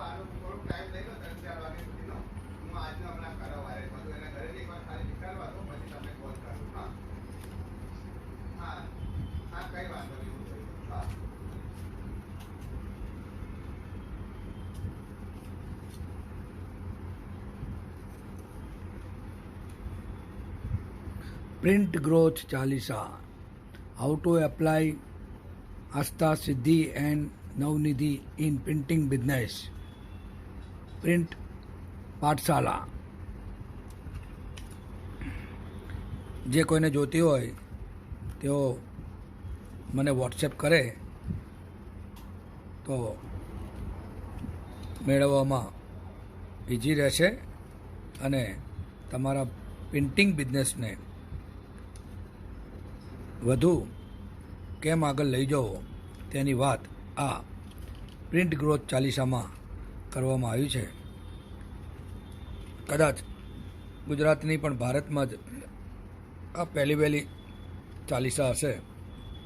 આનો થોડોક ટાઈમ લઈ લો 3-4 વાગ્યા સુધીનો. હું આજનો હમણાં કરાવવા આવ્યો બધું એને ઘરેથી એકવાર ખાલી નીકાળવા દો પછી તમને કોલ કરું. હા હા હા કંઈ વાંધો નહીં. હા Print Growth Chalisa. How to apply Asta Siddhi and Navnidhi in printing business. Print પાઠશાલા. જે કોઈને જોતી હોય તેઓ મને વોટ્સએપ કરે તો મેળવવામાં ઇઝી રહેશે અને તમારા પ્રિન્ટિંગ બિઝનેસને વધુ કેમ આગળ લઈ જવો તેની વાત આ પ્રિન્ટ ગ્રોથ ચાલીસામાં કરવામાં આવી છે. કદાચ ગુજરાતની પણ ભારતમાં જ આ પહેલી ચાલીસા હશે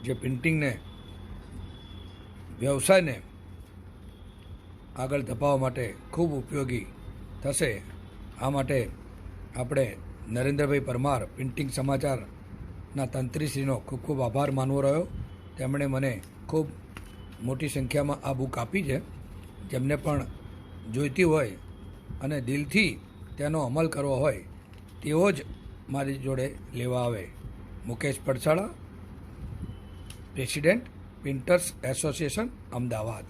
જે પ્રિન્ટિંગને વ્યવસાયને આગળ ધપાવવા માટે ખૂબ ઉપયોગી થશે. આ માટે આપણે નરેન્દ્રભાઈ પરમાર પ્રિન્ટિંગ સમાચારના તંત્રીશ્રીનો ખૂબ ખૂબ આભાર માનવો રહ્યો. તેમણે મને ખૂબ મોટી સંખ્યામાં આ બુક આપી છે. જેમને પણ જોઈતી હોય અને દિલથી તેનો અમલ કરવો હોય તેઓ જ મારી જોડે લેવા આવે. Mukesh Padsala, president printers association, Ahmedabad.